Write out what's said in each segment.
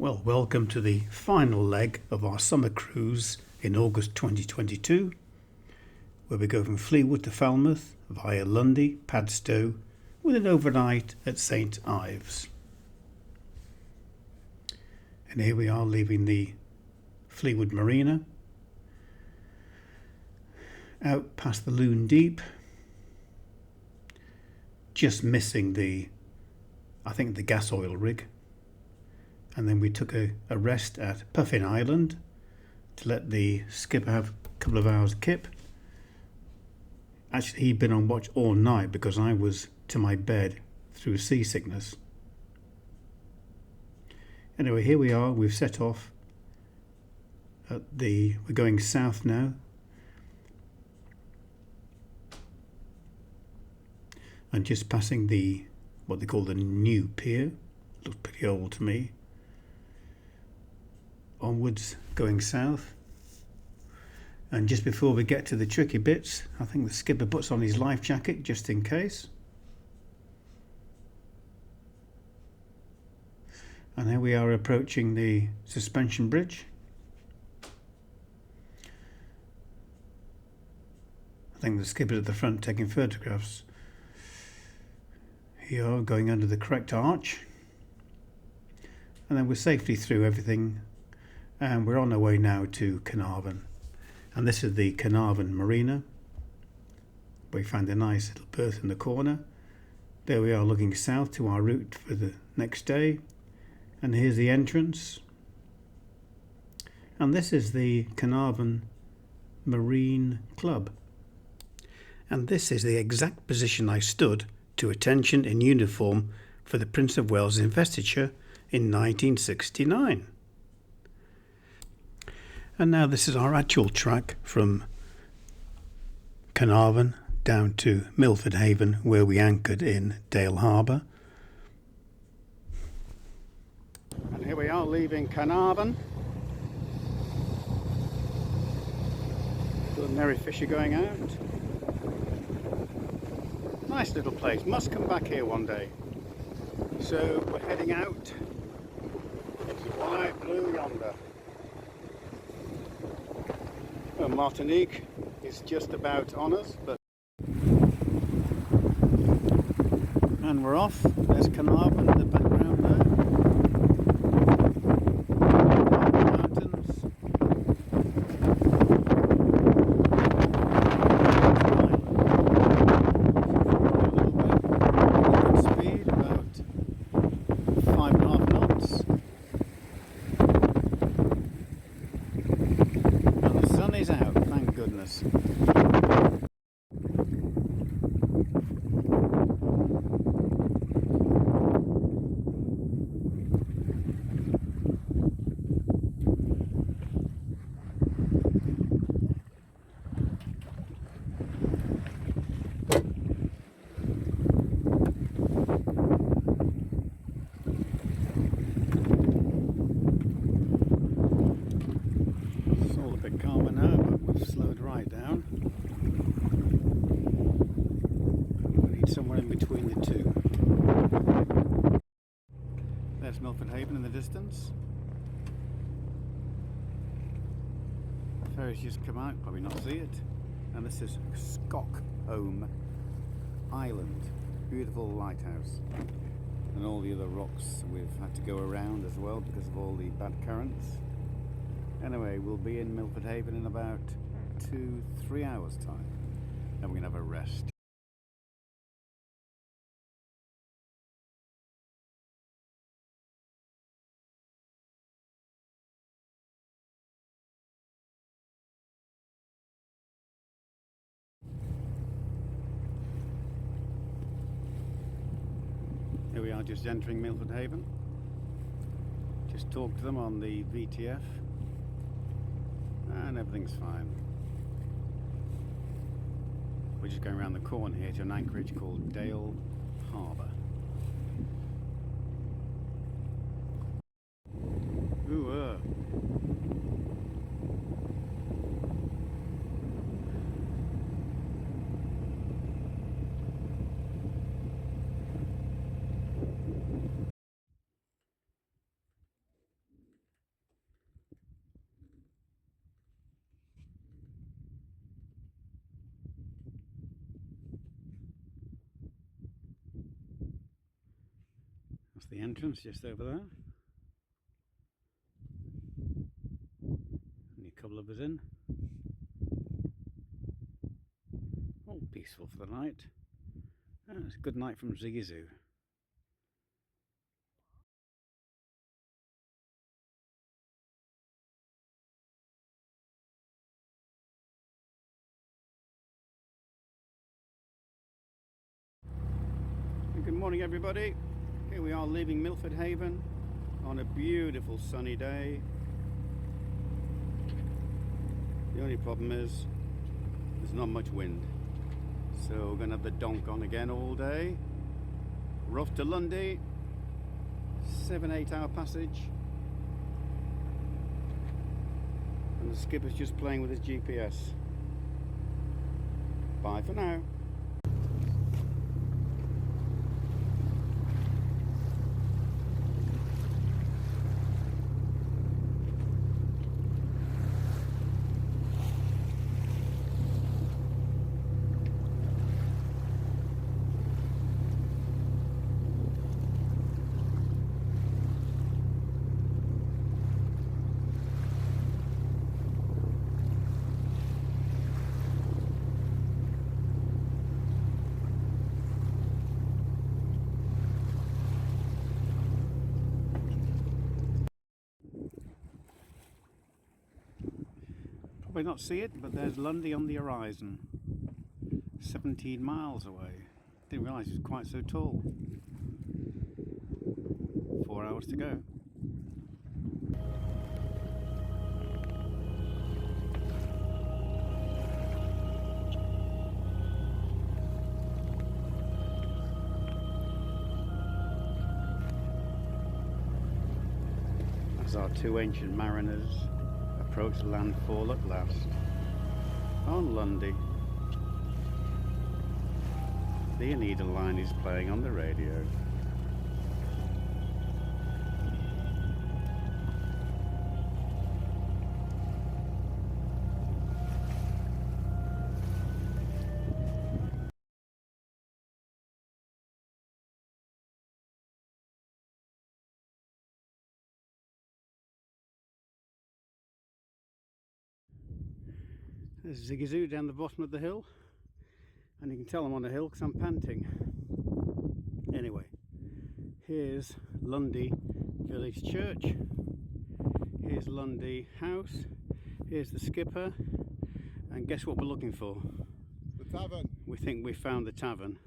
Well, welcome to the final leg of our summer cruise in August 2022, where we go from Fleetwood to Falmouth via Lundy, Padstow, with an overnight at St Ives. And here we are leaving the Fleetwood Marina, out past the Loon Deep, just missing the gas oil rig. And then we took a rest at Puffin Island to let the skipper have a couple of hours kip. Actually, he'd been on watch all night because I was to my bed through seasickness. Anyway, here we are. We've set off. We're going south now. And just passing what they call the new pier. Looks pretty old to me. Onwards, going south, and just before we get to the tricky bits, I think the skipper puts on his life jacket just in case. And here we are approaching the suspension bridge. I think the skipper's at the front taking photographs. Here we are going under the correct arch, and then we're safely through everything. And we're on our way now to Caernarfon, and this is the Caernarfon Marina. We found a nice little berth in the corner. There we are looking south to our route for the next day, and here's the entrance. And this is the Caernarfon Marine Club, and this is the exact position I stood to attention in uniform for the Prince of Wales investiture in 1969. And now this is our actual track from Caernarfon down to Milford Haven, where we anchored in Dale Harbour. And here we are leaving Caernarfon. The merry fish are going out. Nice little place, must come back here one day. So we're heading out to light blue yonder. Well, Martinique is just about on us, and we're off. There's Caernarfon in the background there. Mountains. Good speed, about 5.5 knots. Sun is out, thank goodness. Calmer now, but we've slowed right down. We need somewhere in between the two. There's Milford Haven in the distance. The ferry's just come out, probably not see it. And this is Stockholm Island, beautiful lighthouse. And all the other rocks we've had to go around as well because of all the bad currents. Anyway, we'll be in Milford Haven in about 2-3 hours time, and we're going to have a rest. Here we are just entering Milford Haven. Just talked to them on the VTF. And everything's fine. We're just going around the corner here to an anchorage called Dale Harbour. Ooh, The entrance just over there. Only a couple of us in. All peaceful for the night. Oh, it's a good night from Zigizoo. Good morning everybody. Here we are leaving Milford Haven on a beautiful sunny day. The only problem is there's not much wind, so we're going to have the donk on again all day. We're off to Lundy, 7-8 hour passage, and the skipper's just playing with his GPS. Bye for now. Probably not see it, but there's Lundy on the horizon, 17 miles away. Didn't realise it was quite so tall. 4 hours to go. As our two ancient mariners approach landfall at last on Lundy. The Oneida line is playing on the radio. There's Zigizoo down the bottom of the hill, and you can tell I'm on a hill because I'm panting. Anyway, here's Lundy Village Church, here's Lundy House, here's the skipper, and guess what we're looking for? The tavern. We think we found the tavern.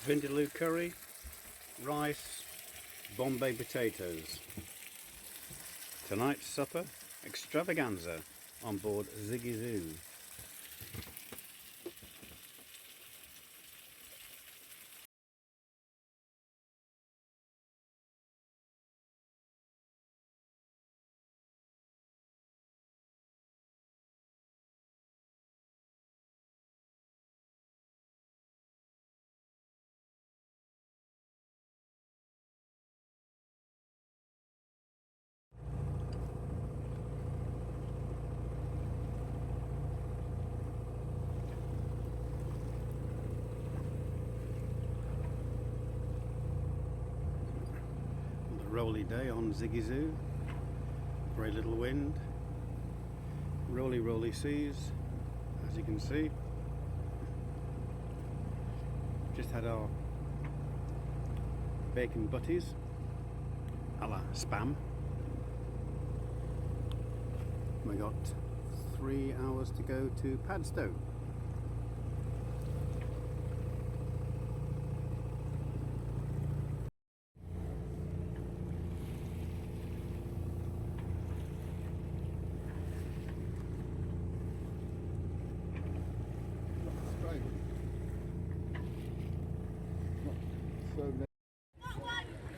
Vindaloo curry, rice, Bombay potatoes. Tonight's supper extravaganza on board Zigizoo. Rolly day on Zigizoo, very little wind, rolly seas, as you can see. Just had our bacon butties a la spam. We got 3 hours to go to Padstow.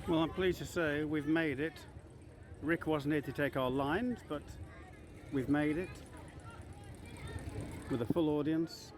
Well, I'm pleased to say we've made it. Rick wasn't here to take our lines, but we've made it. with a full audience.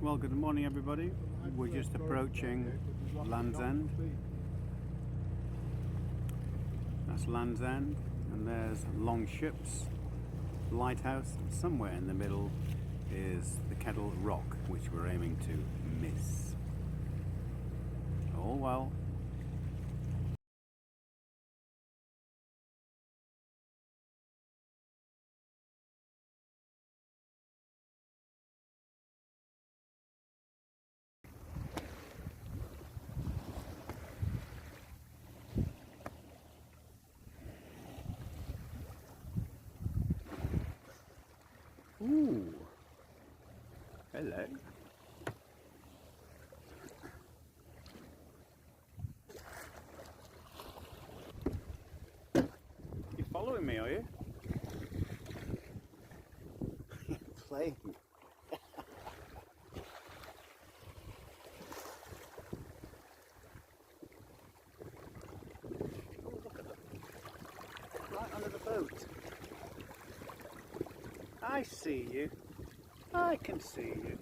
Well, good morning everybody. We're just approaching Land's End. That's Land's End, and there's Long Ships Lighthouse. Somewhere in the middle is the Kettle Rock, which we're aiming to miss. Oh well. Ooh, hello. You're following me, are you? You're playing. Oh, look at them. Right under the boat. I see you. I can see you.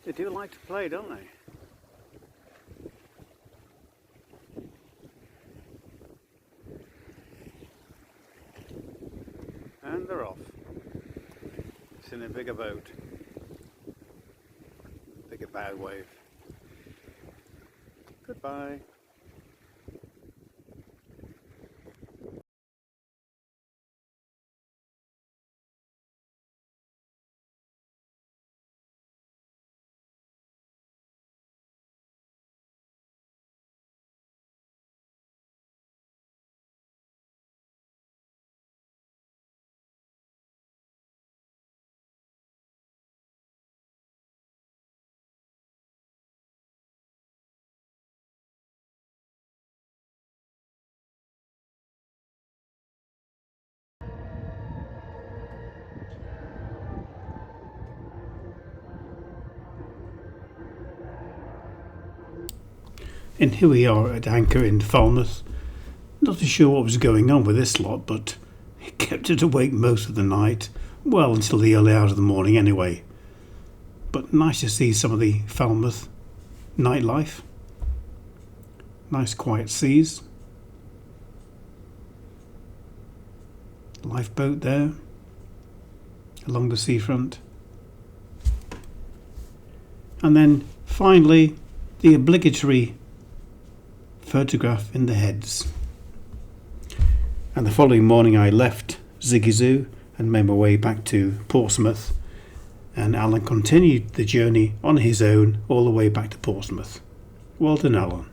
They do like to play, don't they? And they're off. It's in a bigger boat. Bigger bow wave. Goodbye. And here we are at anchor in Falmouth. Not too sure what was going on with this lot, but it kept it awake most of the night. Well, until the early hours of the morning anyway. But nice to see some of the Falmouth nightlife. Nice quiet seas. Lifeboat there along the seafront. And then finally the obligatory photograph in the heads. And the following morning I left Zigizoo and made my way back to Portsmouth and Alan continued the journey on his own all the way back to Portsmouth. Well done, Alan.